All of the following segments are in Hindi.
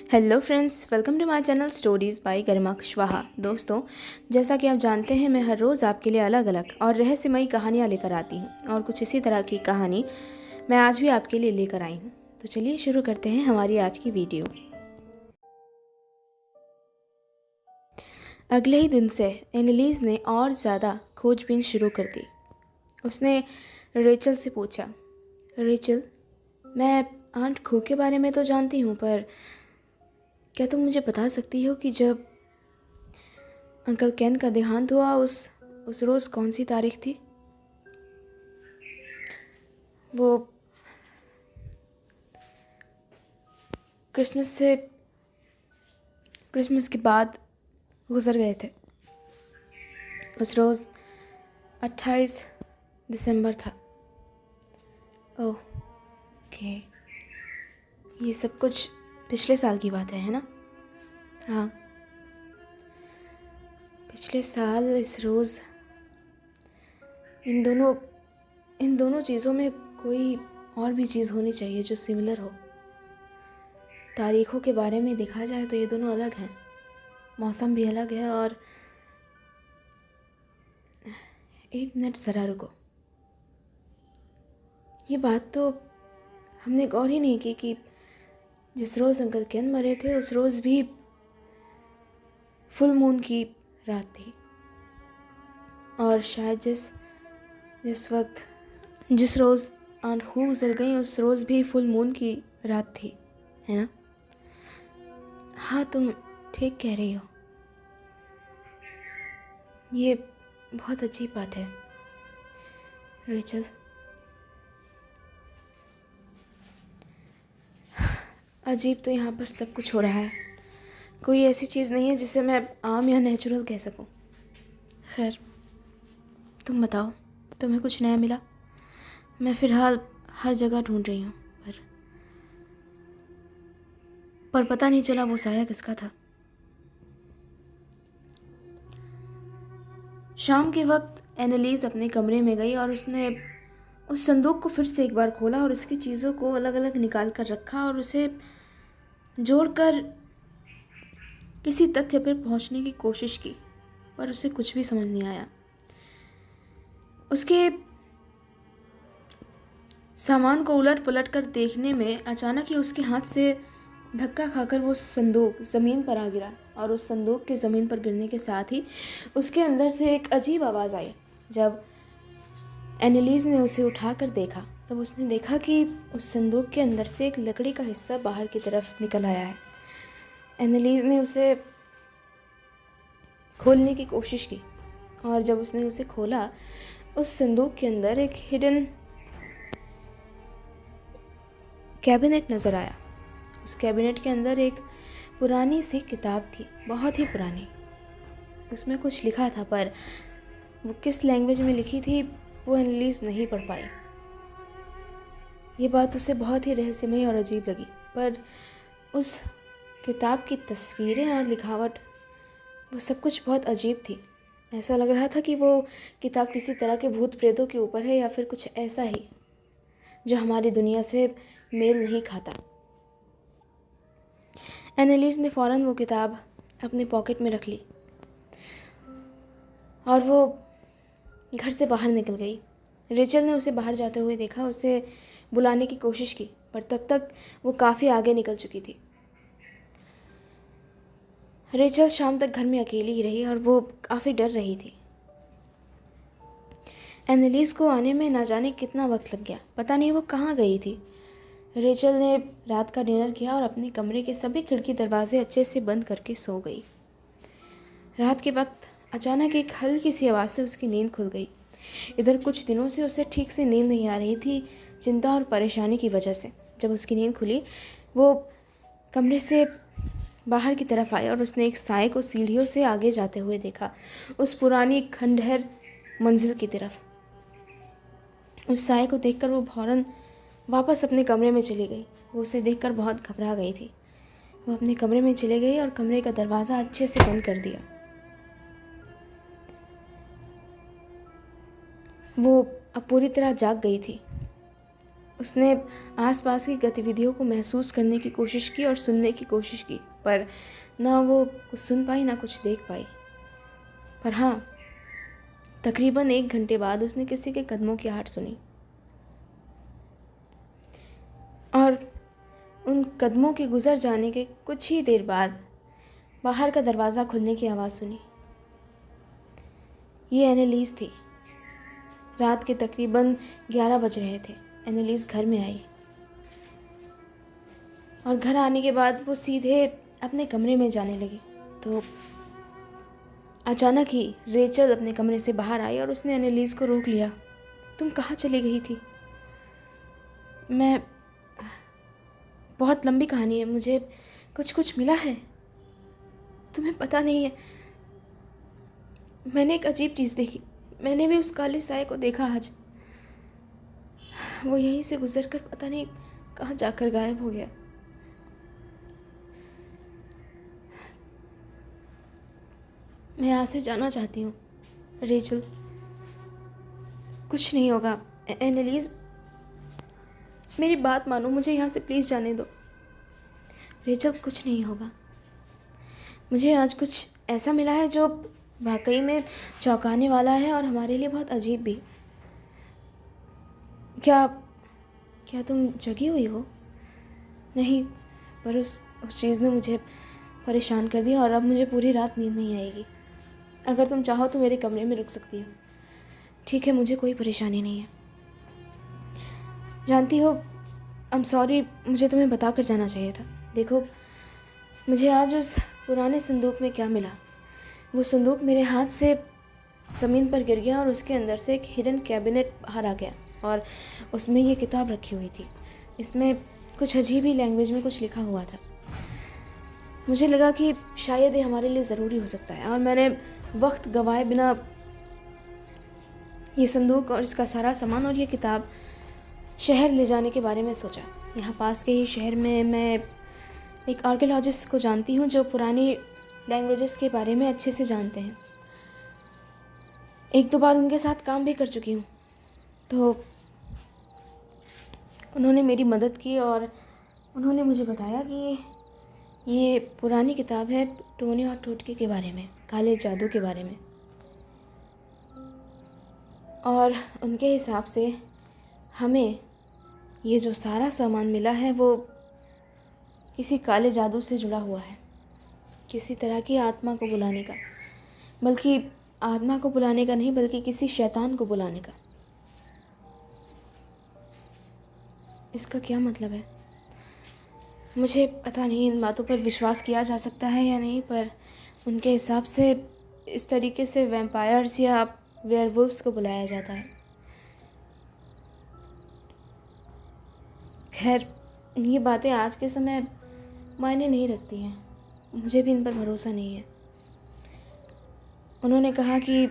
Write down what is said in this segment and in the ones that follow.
Hello friends, welcome to my channel stories by Garima Kushwaha. दोस्तों, जैसा कि आप जानते हैं, मैं हर रोज़ आपके लिए अलग अलग और रहस्यमयी कहानियाँ लेकर आती हूँ और कुछ इसी तरह की कहानी मैं आज भी आपके लिए लेकर आई हूँ। तो चलिए शुरू करते हैं हमारी आज की वीडियो। अगले ही दिन से एनालिस ने और ज़्यादा खोजबीन शुरू कर दी। उसने रेचल से पूछा, रेचल, मैं आंट खू के बारे में तो जानती हूँ, पर क्या तुम मुझे बता सकती हो कि जब अंकल केन का देहांत हुआ उस रोज़ कौन सी तारीख थी? वो क्रिसमस के बाद गुज़र गए थे। उस रोज़ 28 दिसंबर था। ओह, ओके, ये सब कुछ पिछले साल की बात है ना? हाँ, पिछले साल इस रोज़ इन दोनों चीज़ों में कोई और भी चीज़ होनी चाहिए जो सिमिलर हो। तारीखों के बारे में देखा जाए तो ये दोनों अलग हैं, मौसम भी अलग है। और एक मिनट ज़रा रुको, ये बात तो हमने गौर ही नहीं की कि जिस रोज़ अंकल केन मरे थे उस रोज़ भी फुल मून की रात थी। और शायद जिस रोज़ आंट हू गुजर गई उस रोज़ भी फुल मून की रात थी, है ना? हाँ, तुम ठीक कह रही हो। ये बहुत अजीब बात है रेचल। अजीब तो यहाँ पर सब कुछ हो रहा है। कोई ऐसी चीज़ नहीं है जिसे मैं आम या नेचुरल कह सकूँ। खैर, तुम बताओ, तुम्हें कुछ नया मिला? मैं फ़िलहाल हर जगह ढूंढ रही हूँ, पर पता नहीं चला वो साया किसका था। शाम के वक्त एनालिस अपने कमरे में गई और उसने उस संदूक को फिर से एक बार खोला और उसकी चीज़ों को अलग अलग निकाल कर रखा और उसे जोड़कर किसी तथ्य पर पहुंचने की कोशिश की, पर उसे कुछ भी समझ नहीं आया। उसके सामान को उलट पलट कर देखने में अचानक ही उसके हाथ से धक्का खाकर वो संदूक ज़मीन पर आ गिरा और उस संदूक के ज़मीन पर गिरने के साथ ही उसके अंदर से एक अजीब आवाज़ आई। जब एनालिस ने उसे उठाकर देखा तब उसने देखा कि उस संदूक के अंदर से एक लकड़ी का हिस्सा बाहर की तरफ निकल आया है। एनालिस ने उसे खोलने की कोशिश की और जब उसने उसे खोला उस संदूक के अंदर एक हिडन कैबिनेट नज़र आया। उस कैबिनेट के अंदर एक पुरानी सी किताब थी, बहुत ही पुरानी। उसमें कुछ लिखा था, पर वो किस लैंग्वेज में लिखी थी वो एनालिस नहीं पढ़ पाई। ये बात उसे बहुत ही रहस्यमयी और अजीब लगी, पर उस किताब की तस्वीरें और लिखावट, वो सब कुछ बहुत अजीब थी। ऐसा लग रहा था कि वो किताब किसी तरह के भूत प्रेतों के ऊपर है या फिर कुछ ऐसा ही जो हमारी दुनिया से मेल नहीं खाता। एनालिस ने फ़ौरन वो किताब अपने पॉकेट में रख ली और वो घर से बाहर निकल गई। रेचल ने उसे बाहर जाते हुए देखा, उसे बुलाने की कोशिश की, पर तब तक वो काफ़ी आगे निकल चुकी थी। रेचल शाम तक घर में अकेली ही रही और वो काफ़ी डर रही थी। एनालिस को आने में ना जाने कितना वक्त लग गया, पता नहीं वो कहाँ गई थी। रेचल ने रात का डिनर किया और अपने कमरे के सभी खिड़की दरवाजे अच्छे से बंद करके सो गई। रात के वक्त अचानक एक हल्की सी आवाज़ से उसकी नींद खुल गई। इधर कुछ दिनों से उसे ठीक से नींद नहीं आ रही थी, चिंता और परेशानी की वजह से। जब उसकी नींद खुली वो कमरे से बाहर की तरफ आई और उसने एक साए को सीढ़ियों से आगे जाते हुए देखा, उस पुरानी खंडहर मंजिल की तरफ। उस साए को देखकर वो फौरन वापस अपने कमरे में चली गई। वो उसे देखकर बहुत घबरा गई थी। वो अपने कमरे में चली गई और कमरे का दरवाज़ा अच्छे से बंद कर दिया। वो अब पूरी तरह जाग गई थी। उसने आसपास की गतिविधियों को महसूस करने की कोशिश की और सुनने की कोशिश की, पर ना वो कुछ सुन पाई ना कुछ देख पाई। पर हाँ, तकरीबन 1 घंटे बाद उसने किसी के कदमों की आहट सुनी और उन कदमों के गुजर जाने के कुछ ही देर बाद बाहर का दरवाज़ा खुलने की आवाज़ सुनी। ये एनालिस थी। रात के तकरीबन 11 बज रहे थे। एनालिस घर में आई और घर आने के बाद वो सीधे अपने कमरे में जाने लगी तो अचानक ही रेचल अपने कमरे से बाहर आई और उसने एनालिस को रोक लिया। तुम कहाँ चली गई थी? मैं बहुत लंबी कहानी है, मुझे कुछ कुछ मिला है, तुम्हें पता नहीं है। मैंने एक अजीब चीज़ देखी। मैंने भी उस काले साए को देखा आज। वो यहीं से गुजरकर पता नहीं कहाँ जाकर गायब हो गया। मैं यहाँ से जाना चाहती हूँ रेचल। कुछ नहीं होगा। एनालिस, मेरी बात मानो, मुझे यहाँ से प्लीज़ जाने दो। रेचल, कुछ नहीं होगा। मुझे आज कुछ ऐसा मिला है जो वाकई में चौंकाने वाला है और हमारे लिए बहुत अजीब भी। क्या तुम जगी हुई हो? नहीं, पर उस चीज़ ने मुझे परेशान कर दिया और अब मुझे पूरी रात नींद नहीं आएगी। अगर तुम चाहो तो मेरे कमरे में रुक सकती हो। ठीक है, मुझे कोई परेशानी नहीं है। जानती हो, आई एम सॉरी, मुझे तुम्हें बता कर जाना चाहिए था। देखो, मुझे आज उस पुराने संदूक में क्या मिला। वो संदूक मेरे हाथ से ज़मीन पर गिर गया और उसके अंदर से एक हिडन कैबिनेट बाहर आ गया और उसमें ये किताब रखी हुई थी। इसमें कुछ अजीब ही लैंग्वेज में कुछ लिखा हुआ था। मुझे लगा कि शायद ये हमारे लिए ज़रूरी हो सकता है और मैंने वक्त गंवाए बिना ये संदूक और इसका सारा सामान और ये किताब शहर ले जाने के बारे में सोचा। यहाँ पास के ही शहर में मैं एक आर्कियोलॉजिस्ट को जानती हूँ जो पुरानी लैंग्वेजेस के बारे में अच्छे से जानते हैं। 1-2 बार उनके साथ काम भी कर चुकी हूँ, तो उन्होंने मेरी मदद की और उन्होंने मुझे बताया कि ये पुरानी किताब है टोनी और टोटके के बारे में, काले जादू के बारे में। और उनके हिसाब से हमें ये जो सारा सामान मिला है वो किसी काले जादू से जुड़ा हुआ है, किसी तरह की आत्मा को बुलाने का, बल्कि आत्मा को बुलाने का नहीं, बल्कि किसी शैतान को बुलाने का। इसका क्या मतलब है? मुझे पता नहीं इन बातों पर विश्वास किया जा सकता है या नहीं, पर उनके हिसाब से इस तरीके से वैम्पायर्स या वेयरवुल्फ्स को बुलाया जाता है। खैर, ये बातें आज के समय मायने नहीं रखती हैं। मुझे भी इन पर भरोसा नहीं है। उन्होंने कहा कि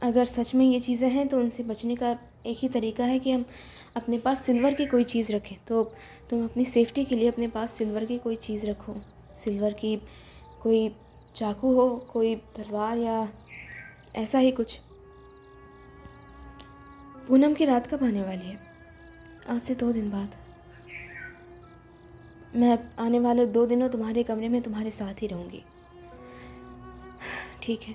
अगर सच में ये चीज़ें हैं तो उनसे बचने का एक ही तरीका है कि हम अपने पास सिल्वर की कोई चीज़ रखें। तो तुम अपनी सेफ्टी के लिए अपने पास सिल्वर की कोई चीज़ रखो। सिल्वर की कोई चाकू हो, कोई तलवार या ऐसा ही कुछ। पूनम की रात कब आने वाली है? आज से 2 दिन बाद। मैं आने वाले 2 दिनों तुम्हारे कमरे में तुम्हारे साथ ही रहूँगी। ठीक है।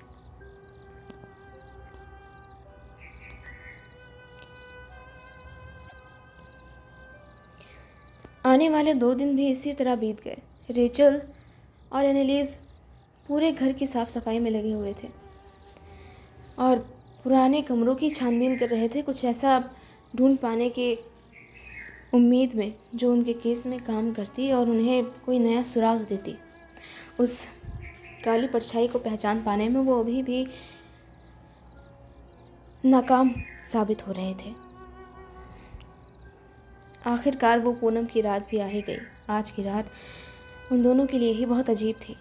आने वाले 2 दिन भी इसी तरह बीत गए। रेचल और एनालिस पूरे घर की साफ़ सफाई में लगे हुए थे और पुराने कमरों की छानबीन कर रहे थे, कुछ ऐसा ढूंढ पाने की उम्मीद में जो उनके केस में काम करती और उन्हें कोई नया सुराग देती। उस काली परछाई को पहचान पाने में वो अभी भी नाकाम साबित हो रहे थे। आखिरकार वो पूनम की रात भी आ ही गई। आज की रात उन दोनों के लिए ही बहुत अजीब थी।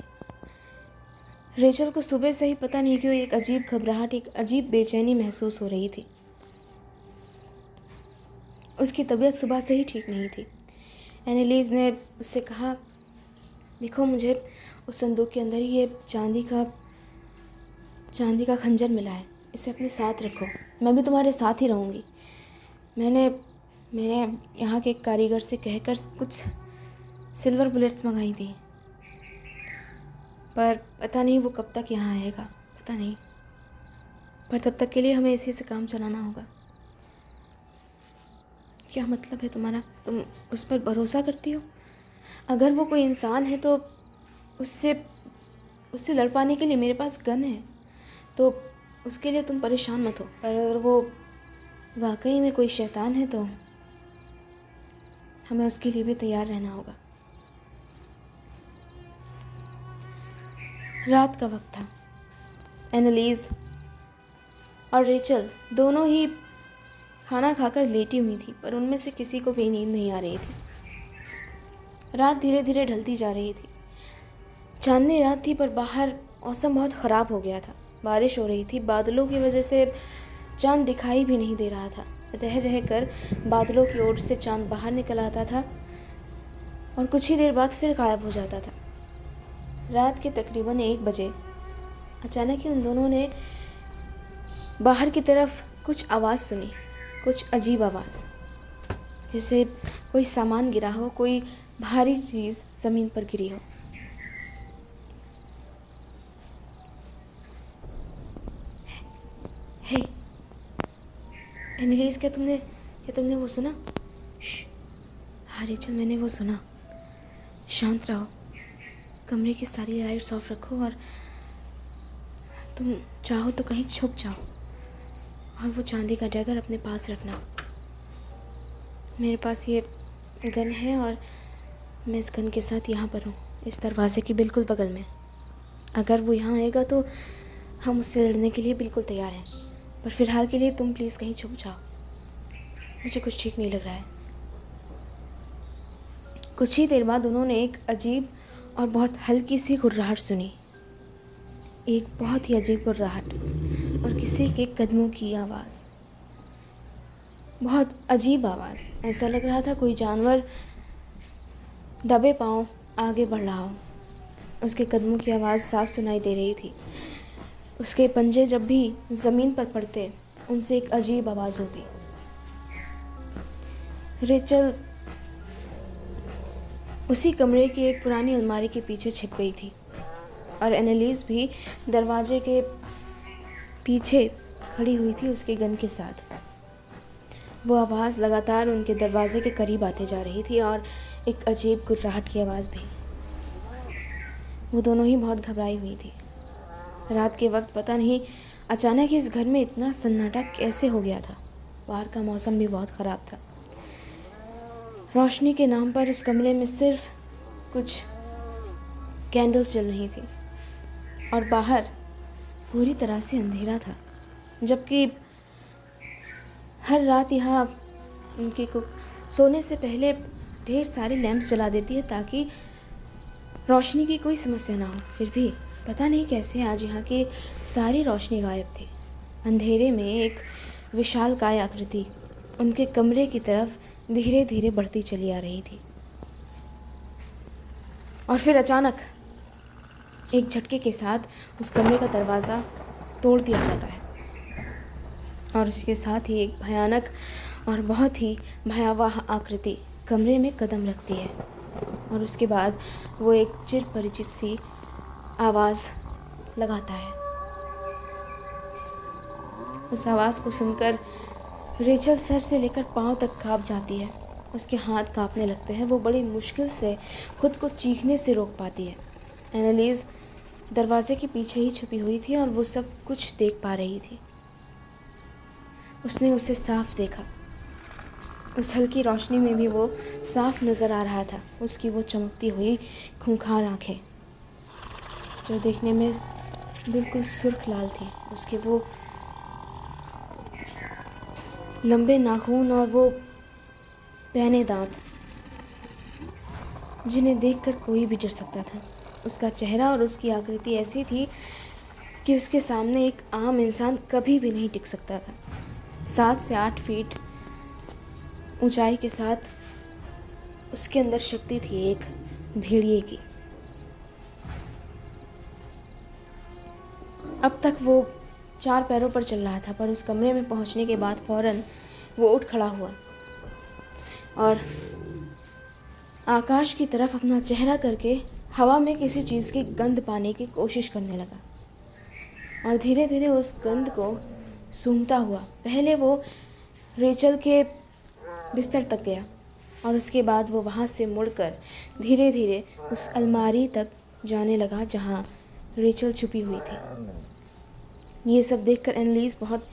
रेचल को सुबह से ही पता नहीं क्यों एक अजीब घबराहट, एक अजीब बेचैनी महसूस हो रही थी। उसकी तबीयत सुबह से ही ठीक नहीं थी। एनालिस ने उससे कहा, देखो, मुझे उस संदूक के अंदर ही ये चांदी का खंजर मिला है, इसे अपने साथ रखो। मैं भी तुम्हारे साथ ही रहूँगी। मैंने मैंने यहाँ के एक कारीगर से कहकर कुछ सिल्वर बुलेट्स मंगाई थी, पर पता नहीं वो कब तक यहाँ आएगा, पता नहीं। पर तब तक के लिए हमें इसी से काम चलाना होगा। क्या मतलब है तुम्हारा? तुम उस पर भरोसा करती हो? अगर वो कोई इंसान है तो उससे उससे लड़ पाने के लिए मेरे पास गन है, तो उसके लिए तुम परेशान मत हो। पर अगर वो वाकई में कोई शैतान है तो हमें उसके लिए भी तैयार रहना होगा। रात का वक्त था। एनालीज और रेचल दोनों ही खाना खाकर लेटी हुई थी, पर उनमें से किसी को भी नींद नहीं आ रही थी। रात धीरे धीरे ढलती जा रही थी। चांदनी रात थी, पर बाहर मौसम बहुत ख़राब हो गया था। बारिश हो रही थी। बादलों की वजह से चांद दिखाई भी नहीं दे रहा था। रह रह कर बादलों की ओर से चांद बाहर निकल आता था और कुछ ही देर बाद फिर गायब हो जाता था। रात के तकरीबन 1 बजे अचानक ही उन दोनों ने बाहर की तरफ कुछ आवाज़ सुनी, कुछ अजीब आवाज़, जैसे कोई सामान गिरा हो, कोई भारी चीज़ ज़मीन पर गिरी हो। हे एनालीज, क्या तुमने वो सुना? हाँ रेचल, मैंने वो सुना। शांत रहो, कमरे की सारी लाइट्स ऑफ रखो और तुम चाहो तो कहीं छुप जाओ, और वो चांदी का डैगर अपने पास रखना। मेरे पास ये गन है और मैं इस गन के साथ यहाँ पर हूँ, इस दरवाजे के बिल्कुल बगल में। अगर वो यहाँ आएगा तो हम उससे लड़ने के लिए बिल्कुल तैयार हैं, पर फ़िलहाल के लिए तुम प्लीज़ कहीं छुप जाओ। मुझे कुछ ठीक नहीं लग रहा है। कुछ ही देर बाद उन्होंने एक अजीब और बहुत हल्की सी गुर्राहट सुनी। एक बहुत ही अजीब गुर्राहट और किसी के कदमों की आवाज़। बहुत अजीब आवाज़। ऐसा लग रहा था कोई जानवर दबे पांव आगे बढ़ रहा हो। उसके कदमों की आवाज़ साफ सुनाई दे रही थी। उसके पंजे जब भी ज़मीन पर पड़ते, उनसे एक अजीब आवाज़ होती। रेचल उसी कमरे की एक पुरानी अलमारी के पीछे छिप गई थी और एनालीज भी दरवाजे के पीछे खड़ी हुई थी उसके गन के साथ। वो आवाज़ लगातार उनके दरवाजे के करीब आते जा रही थी और एक अजीब गुर्राहट की आवाज़ भी। वो दोनों ही बहुत घबराई हुई थी। रात के वक्त पता नहीं अचानक इस घर में इतना सन्नाटा कैसे हो गया था। बाहर का मौसम भी बहुत ख़राब था। रोशनी के नाम पर उस कमरे में सिर्फ कुछ कैंडल्स जल रही थी और बाहर पूरी तरह से अंधेरा था। जबकि हर रात यहाँ उनके को सोने से पहले ढेर सारे लैंप्स जला देती है ताकि रोशनी की कोई समस्या ना हो। फिर भी पता नहीं कैसे आज यहाँ की सारी रोशनी गायब थी। अंधेरे में एक विशालकाय आकृति उनके कमरे की तरफ धीरे धीरे बढ़ती चली आ रही थी और फिर अचानक एक झटके के साथ उस कमरे का दरवाज़ा तोड़ दिया जाता है और उसके साथ ही एक भयानक और बहुत ही भयावह आकृति कमरे में कदम रखती है। और उसके बाद वो एक चिर परिचित सी आवाज़ लगाता है। उस आवाज़ को सुनकर रेचल सर से लेकर पाँव तक काँप जाती है। उसके हाथ काँपने लगते हैं। वो बड़ी मुश्किल से खुद को चीखने से रोक पाती है। एनालीज दरवाजे के पीछे ही छुपी हुई थी और वो सब कुछ देख पा रही थी। उसने उसे साफ देखा। उस हल्की रोशनी में भी वो साफ नज़र आ रहा था। उसकी वो चमकती हुई खूंखार आँखें जो देखने में बिल्कुल सुर्ख लाल थी। उसके वो लंबे नाखून और वो पैने दांत जिन्हें देखकर कोई भी डर सकता था। उसका चेहरा और उसकी आकृति ऐसी थी कि उसके सामने एक आम इंसान कभी भी नहीं टिक सकता था। 7 से 8 फीट ऊंचाई के साथ उसके अंदर शक्ति थी एक भेड़िए की। अब तक वो 4 पैरों पर चल रहा था, पर उस कमरे में पहुंचने के बाद फौरन वो उठ खड़ा हुआ और आकाश की तरफ अपना चेहरा करके हवा में किसी चीज़ की गंध पाने की कोशिश करने लगा और धीरे धीरे उस गंध को सूंघता हुआ पहले वो रेचल के बिस्तर तक गया और उसके बाद वो वहाँ से मुड़कर धीरे धीरे उस अलमारी तक जाने लगा जहाँ रेचल छुपी हुई थी। ये सब देखकर एनालिस बहुत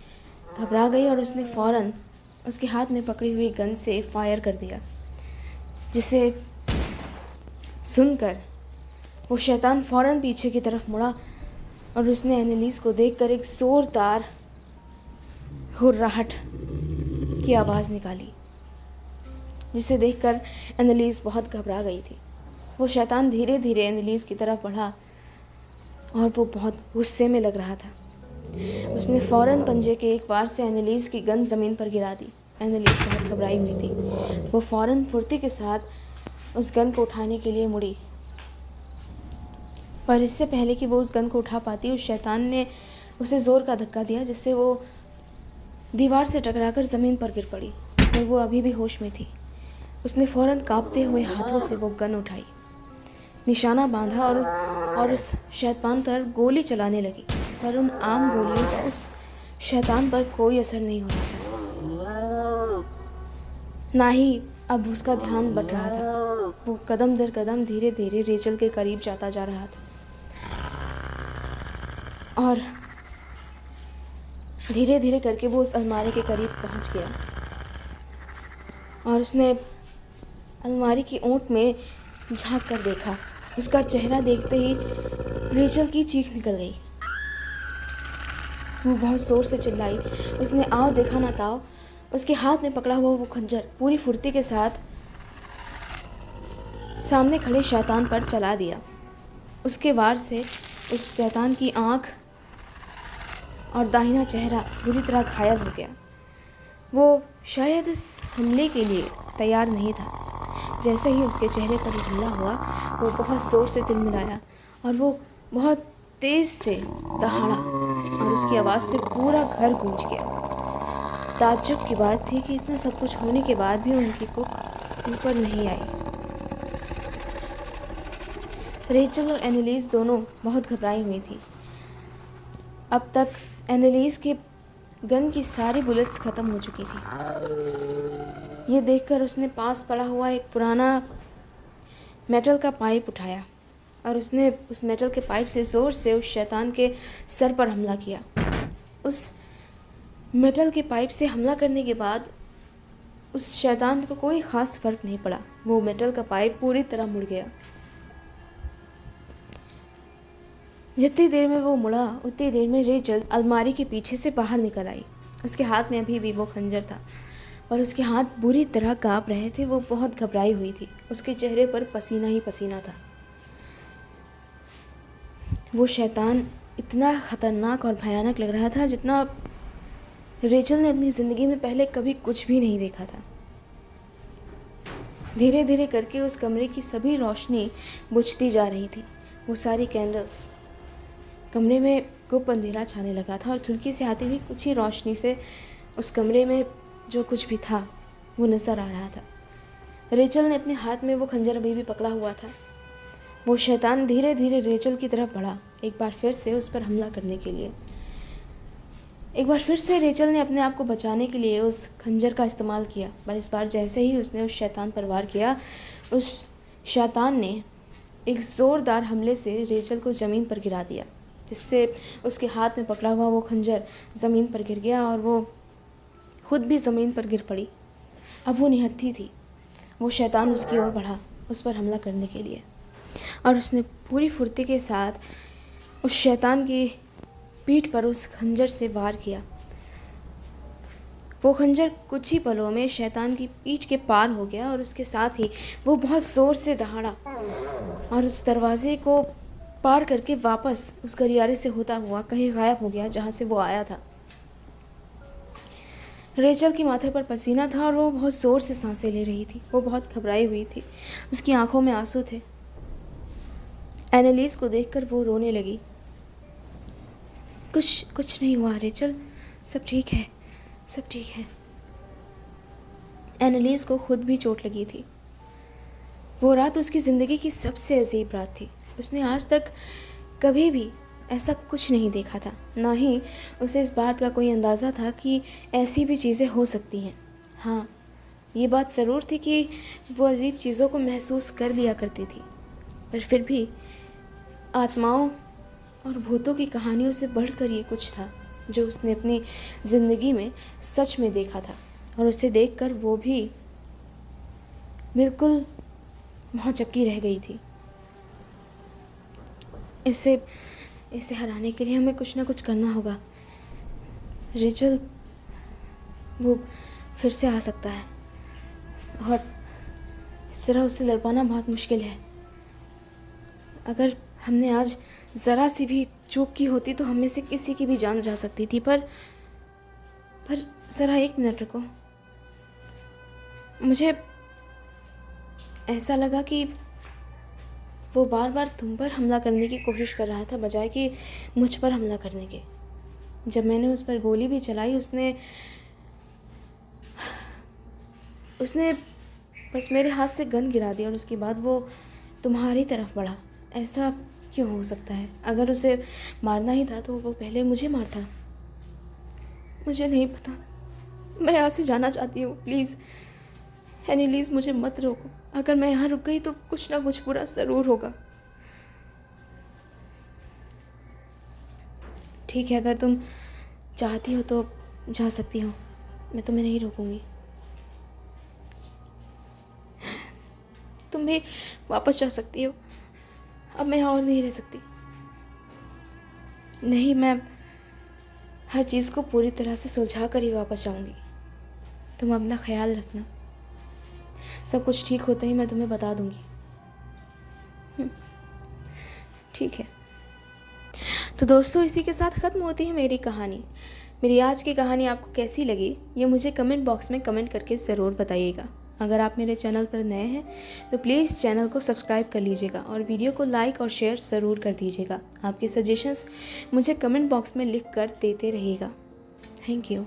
घबरा गई और उसने फ़ौरन उसके हाथ में पकड़ी हुई गन से फायर कर दिया, जिसे सुनकर वो शैतान फ़ौरन पीछे की तरफ मुड़ा और उसने एनालिस को देखकर एक ज़ोरदार हुर्राहट की आवाज़ निकाली, जिसे देखकर एनालिस बहुत घबरा गई थी। वो शैतान धीरे धीरे एनालिस की तरफ बढ़ा और वो बहुत गुस्से में लग रहा था। उसने फ़ौरन पंजे के एक वार से एनालिस की गन ज़मीन पर गिरा दी। एनालिस बहुत घबराई हुई थी। वो फ़ौरन फुर्ती के साथ उस गन को उठाने के लिए मुड़ी, पर इससे पहले कि वो उस गन को उठा पाती, उस शैतान ने उसे ज़ोर का धक्का दिया, जिससे वो दीवार से टकराकर ज़मीन पर गिर पड़ी और वो अभी भी होश में थी। उसने फ़ौरन कांपते हुए हाथों से वो गन उठाई, निशाना बांधा और उस शैतान पर गोली चलाने लगी, पर उन आम गोलियों का उस शैतान पर कोई असर नहीं हो रहा था। ना ही अब उसका ध्यान बढ़ रहा था। वो कदम दर कदम धीरे धीरे रेचल के करीब जाता जा रहा था और धीरे धीरे करके वो उस अलमारी के करीब पहुंच गया और उसने अलमारी की ओट में झांक कर देखा। उसका चेहरा देखते ही रेचल की चीख निकल गई। वो बहुत ज़ोर से चिल्लाई। उसने आओ देखा ना ताओ, उसके हाथ में पकड़ा हुआ वो खंजर पूरी फुर्ती के साथ सामने खड़े शैतान पर चला दिया। उसके वार से उस शैतान की आँख और दाहिना चेहरा बुरी तरह घायल हो गया। वो शायद इस हमले के लिए तैयार नहीं था। जैसे ही उसके चेहरे पर हमला हुआ, वो बहुत ज़ोर से तिलमिलाया और वो बहुत तेज़ से दहाड़ा और उसकी आवाज़ से पूरा घर गूंज गया। ताज्जुब की बात थी कि इतना सब कुछ होने के बाद भी उनकी कुक ऊपर नहीं आई। रेचल और एनालिस दोनों बहुत घबराई हुई थी। अब तक एनालिस के गन की सारी बुलेट्स ख़त्म हो चुकी थी। ये देखकर उसने पास पड़ा हुआ एक पुराना मेटल का पाइप उठाया और उसने उस मेटल के पाइप से ज़ोर से उस शैतान के सर पर हमला किया। उस मेटल के पाइप से हमला करने के बाद उस शैतान को कोई ख़ास फ़र्क नहीं पड़ा। वो मेटल का पाइप पूरी तरह मुड़ गया। जितनी देर में वो मुड़ा, उतनी देर में रेचल अलमारी के पीछे से बाहर निकल आई। उसके हाथ में अभी भी वो खंजर था और उसके हाथ बुरी तरह काँप रहे थे। वो बहुत घबराई हुई थी। उसके चेहरे पर पसीना ही पसीना था। वो शैतान इतना ख़तरनाक और भयानक लग रहा था जितना रेचल ने अपनी ज़िंदगी में पहले कभी कुछ भी नहीं देखा था। धीरे धीरे करके उस कमरे की सभी रोशनी बुझती जा रही थी। वो सारी कैंडल्स, कमरे में गुप्त अंधेरा छाने लगा था और खिड़की से आती हुई कुछ ही रोशनी से उस कमरे में जो कुछ भी था वो नज़र आ रहा था। रेचल ने अपने हाथ में वो खंजर अभी भी पकड़ा हुआ था। वो शैतान धीरे धीरे रेचल की तरफ बढ़ा, एक बार फिर से उस पर हमला करने के लिए। एक बार फिर से रेचल ने अपने आप को बचाने के लिए उस खंजर का इस्तेमाल किया, पर इस बार जैसे ही उसने उस शैतान पर वार किया, उस शैतान ने एक ज़ोरदार हमले से रेचल को ज़मीन पर गिरा दिया, जिससे उसके हाथ में पकड़ा हुआ वो खंजर ज़मीन पर गिर गया और वो खुद भी ज़मीन पर गिर पड़ी। अब वो निहत्थी थी। वो शैतान उसकी ओर बढ़ा उस पर हमला करने के लिए और उसने पूरी फुर्ती के साथ उस शैतान की पीठ पर उस खंजर से वार किया। वो खंजर कुछ ही पलों में शैतान की पीठ के पार हो गया और उसके साथ ही वो बहुत ज़ोर से दहाड़ा और उस दरवाजे को पार करके वापस उस गलियारे से होता हुआ कहीं गायब हो गया जहाँ से वो आया था। रेचल के माथे पर पसीना था और वो बहुत ज़ोर से सांसें ले रही थी। वो बहुत घबराई हुई थी। उसकी आंखों में आंसू थे। एनालिस को देखकर वो रोने लगी। कुछ नहीं हुआ रेचल, सब ठीक है, सब ठीक है। एनालिस को खुद भी चोट लगी थी। वो रात उसकी ज़िंदगी की सबसे अजीब रात थी। उसने आज तक कभी भी ऐसा कुछ नहीं देखा था, ना ही उसे इस बात का कोई अंदाज़ा था कि ऐसी भी चीज़ें हो सकती हैं। हाँ, ये बात ज़रूर थी कि वो अजीब चीज़ों को महसूस कर लिया करती थी, पर फिर भी आत्माओं और भूतों की कहानियों से बढ़कर ये कुछ था जो उसने अपनी ज़िंदगी में सच में देखा था, और उसे देखकर वो भी बिल्कुल भौचक्की रह गई थी। इसे हराने के लिए हमें कुछ ना कुछ करना होगा। रेचल, वो फिर से आ सकता है और इस तरह उससे लड़ पाना बहुत मुश्किल है। अगर हमने आज ज़रा सी भी चूक की होती तो हम में से किसी की भी जान जा सकती थी। पर ज़रा 1 मिनट रुको। मुझे ऐसा लगा कि वो बार बार तुम पर हमला करने की कोशिश कर रहा था बजाय कि मुझ पर हमला करने के। जब मैंने उस पर गोली भी चलाई उसने बस मेरे हाथ से गन गिरा दिया और उसके बाद वो तुम्हारी तरफ बढ़ा। ऐसा क्यों हो सकता है? अगर उसे मारना ही था तो वो पहले मुझे मारता। मुझे नहीं पता। मैं यहाँ से जाना चाहती हूँ, प्लीज़ एनालिस, मुझे मत रोको। अगर मैं यहाँ रुक गई तो कुछ ना कुछ बुरा ज़रूर होगा। ठीक है, अगर तुम चाहती हो तो जा सकती हो, मैं तुम्हें नहीं रोकूंगी। तुम भी वापस जा सकती हो। अब मैं यहाँ और नहीं रह सकती। नहीं, मैं हर चीज़ को पूरी तरह से सुलझा कर ही वापस जाऊंगी। तुम अपना ख्याल रखना। सब कुछ ठीक होते ही मैं तुम्हें बता दूंगी। ठीक है। तो दोस्तों, इसी के साथ ख़त्म होती है मेरी कहानी। मेरी आज की कहानी आपको कैसी लगी ये मुझे कमेंट बॉक्स में कमेंट करके ज़रूर बताइएगा। अगर आप मेरे चैनल पर नए हैं तो प्लीज़ चैनल को सब्सक्राइब कर लीजिएगा और वीडियो को लाइक और शेयर ज़रूर कर दीजिएगा। आपके सजेशंस मुझे कमेंट बॉक्स में लिख कर देते रहिएगा। Thank you.